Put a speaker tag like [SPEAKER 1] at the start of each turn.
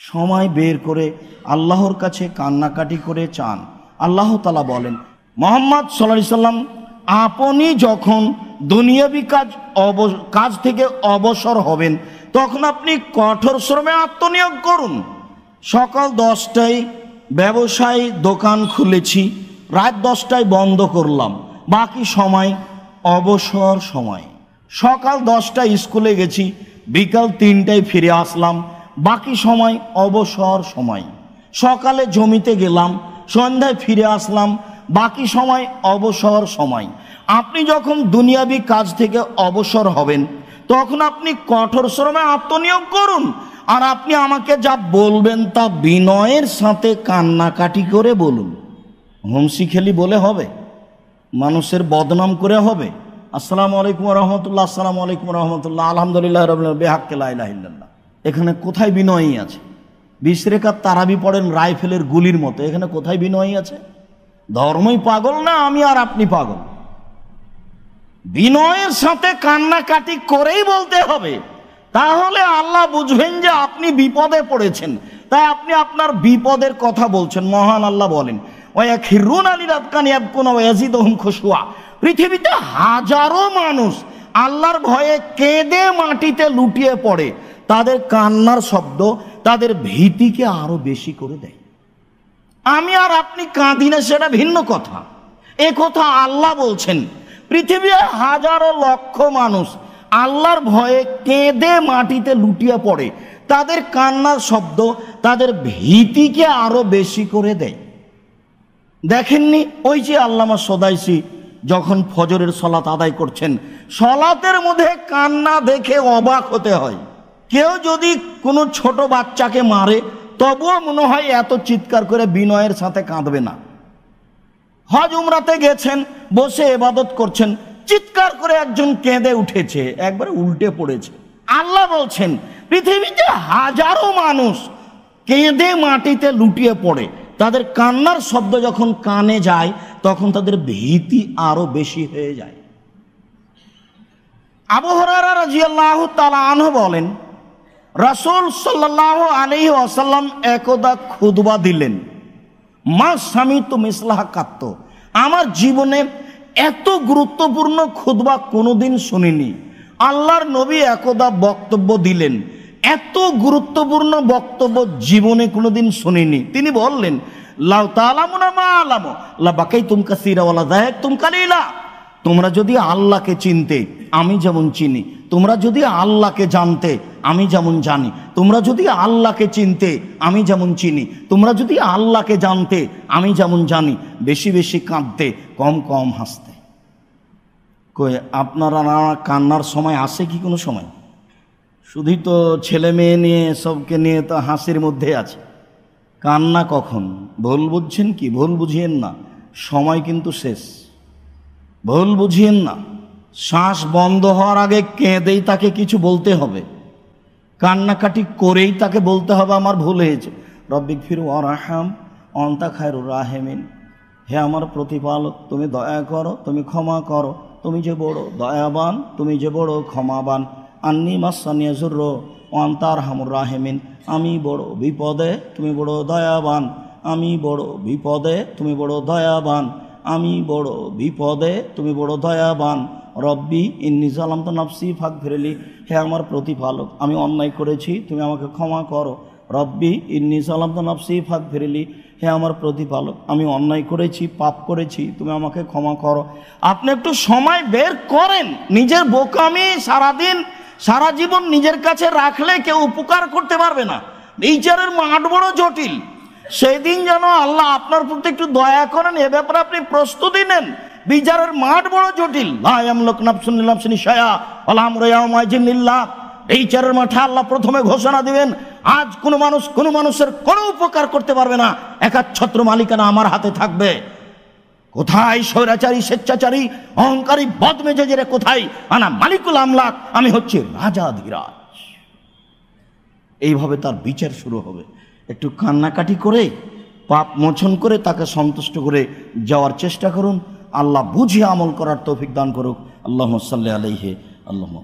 [SPEAKER 1] সময় বের করে আল্লাহর কাছে কান্নাকাটি করে চান। আল্লাহ তাআলা বলেন, মুহাম্মদ সাল্লাল্লাহু আলাইহি সাল্লাম, আপনি যখন দুনিয়াবি কাজ থেকে অবসর হবেন তখন আপনি কঠোর শ্রমে আত্মনিয়োগ করুন। সকাল 10টায় ব্যবসায় দোকান খুলেছি, রাত 10টায় বন্ধ করলাম, বাকি সময় অবসর সময়। সকাল 10টায় স্কুলে গেছি, বিকাল 3টায় ফিরে আসলাম, বাকি সময় অবসর সময়। সকালে জমিতে গেলাম, সন্ধ্যায় ফিরে আসলাম, বাকি সময় অবসর সময়। আপনি যখন দুনিয়াবি কাজ থেকে অবসর হবেন তখন আপনি কঠোর শ্রমে আত্মনিয়োগ করুন। আর আপনি আমাকে যা বলবেন তা বিনয়ের সাথে কান্নাকাটি করে বলুন। হুমসি খেলি বলে হবে? মানুষের বদনাম করে হবে? আসসালামু আলাইকুম রহমতুল্লাহ, আসসালামু আলাইকুম রহমতুল্লাহ, আলহামদুলিল্লাহ রাব্বিল আলামিন, বিহাক্কে লা ইলাহা ইল্লাল্লাহ। এখানে কোথায় বিনয়ী আছে? 20 রেখাত তারাবি পড়েন রাইফেলের গুলির মতো, এখানে কোথায় বিনয়ী আছে? ধর্মই পাগল না আমি আর আপনি পাগল? বিনয়ের সাথে কান্নাকাটি করেই বলতে হবে, তাহলে আল্লাহ বুঝবেন যে আপনি বিপদে পড়েছেন, তাই আপনি আপনার বিপদের কথা বলছেন। মহান আল্লাহ বলেন, ওয়াখিরুনা লিরাদকানি ইয়াবকুনা ওয়া ইয়াজিদুহুম খুশুয়া। পৃথিবীতে হাজারো মানুষ আল্লাহর ভয়ে কেঁদে মাটিতে লুটিয়ে পড়ে, তাদের কান্নার শব্দ তাদের ভীতিকে আরো বেশি করে দেয়। আমি আর আপনি কাঁদি না সেটা ভিন্ন কথা, এ কথা আল্লাহ বলছেন। পৃথিবীর হাজারো লক্ষ মানুষ আল্লাহর ভয়ে কেঁদে মাটিতে লুটিয়ে পড়ে, তাদের কান্নার শব্দ তাদের ভীতিকে আরো বেশি করে দেয়। দেখেননি ওই যে আল্লামা সদাইসি যখন ফজরের সলাত আদায় করছেন, সলাতের মধ্যে কান্না দেখে অবাক হতে হয়। কেউ যদি কোনো ছোট বাচ্চাকে মারে তবুও মনে হয় এত চিৎকার করে বিনয়ের সাথে কাঁদবে না। হজ উমরাতে গেছেন, বসে ইবাদত করছেন, চিৎকার করে একজন কেঁদে উঠেছে, একবারে উল্টে পড়েছে। আল্লাহ বলছেন পৃথিবীতে হাজারো মানুষ কেঁদে মাটিতে লুটিয়ে পড়ে, তাদের কান্নার শব্দ যখন কানে যায় তখন তাদের ভীতি আরো বেশি হয়ে যায়। আবু হুরায়রা রাদিয়াল্লাহু তাআলা আনহু বলেন, রাসূল সাল্লাল্লাহু আলাইহি ওয়াসাল্লাম একদা খুতবা দিলেন, মা সামিতু মিসলাহা কাত্ত। আমার জীবনে এত গুরুত্বপূর্ণ খুতবা কোনোদিন শুনিনি। আল্লাহর নবী একদা বক্তব্য দিলেন, এত গুরুত্বপূর্ণ বক্তব্য জীবনে কোনোদিন শুনিনি। তিনি বললেন, লাউ তাআলামুনা মা আলামু লা বাকাইতুম কাসীরা ওয়া লা যাহাকতুম কালিলা। তোমরা যদি আল্লাহকে চিনতে আমি যেমন চিনি, তোমরা যদি আল্লাহকে জানতে আমি যেমন জানি, তোমরা যদি আল্লাহকে চিনতে আমি যেমন চিনি, তোমরা যদি আল্লাহকে জানতে আমি যেমন জানি, বেশি বেশি কাঁদতে, কম কম হাসতে। কই আপনারা কান্নার সময় আসে কি কোনো সময়? শুধুই তো ছেলে মেয়ে নিয়ে সবকে নিয়ে তো হাসির মধ্যে আছে। কান্না কখন? ভুল বুঝছেন কি? ভুল বুঝিয়েন না, সময় কিন্তু শেষ। ভুল বুঝিয়েন না, শ্বাস বন্ধ হওয়ার আগে কেঁদেই তাকে কিছু বলতে হবে, কান্নাকাটি করেই তাকে বলতে হবে আমার ভুল হয়েছে। রব্বিগফির ওয়ারহাম আনতা খায়রুর রাহিমিন। হে আমার প্রতিপালক, তুমি দয়া করো, তুমি ক্ষমা করো, তুমি যে বড় দয়াবান, তুমি যে বড় ক্ষমাবান। আন্নি মাসানিয়া যুররু ওয়া আনতা আরহামুর রাহিমিন। আমি বড় বিপদে, তুমি বড় দয়াবান। আমি বড় বিপদে, তুমি বড় দয়াবান। আমি বড় বিপদে, তুমি বড় দয়াবান। রব্বি ইন্নী যালামতু নাফসি ফাগফিরলি। হে আমার প্রতিপালক, আমি অন্যায় করেছি, তুমি আমাকে ক্ষমা করো। রব্বি ইন্নী যালামতু নাফসি ফাগফিরলি। হে আমার প্রতিপালক, আমি অন্যায় করেছি, পাপ করেছি, তুমি আমাকে ক্ষমা করো। আপনি একটু সময় বের করেন। নিজের বোকামি সারাদিন সারা জীবন নিজের কাছে রাখলে কেউ উপকার করতে পারবে না। বিচারের মাঠ বড় জটিল। সেই দিন যেন আল্লাহ আপনার প্রতি একটু দয়া করেন, এ ব্যাপারে আপনি প্রস্তুতি নেন। বিচারের মাঠ বড় জটিল। লা ইয়ামলিকু নাফসুন লিন নাফসিন শাইআ ওয়া লা আমরু ইয়াওমা ইযিন লিল্লাহ। এই বিচারের মাঠে আল্লাহ প্রথমে ঘোষণা দিবেন, আজ কোনো মানুষ কোনো মানুষের কোনো উপকার করতে পারবে না, একাচ্ছত্র মালিকানা আমার হাতে থাকবে। কোথায় স্বৈরাচারী, স্বেচ্ছাচারী, অহংকারী, বদমেজাজেরা কোথায়? আনা মালিকুল আমলাক, আমি হচ্ছে রাজাধিরাজ। এইভাবে তার বিচার শুরু হবে। একটু কান্নাকাটি করে পাপ মোচন করে তাকে সন্তুষ্ট করে যাওয়ার চেষ্টা করুন। আল্লাহ বুঝে আমল করার তৌফিক দান করুক। আল্লাহুম্মা সাল্লি আলাইহি আল্লাহুম্মা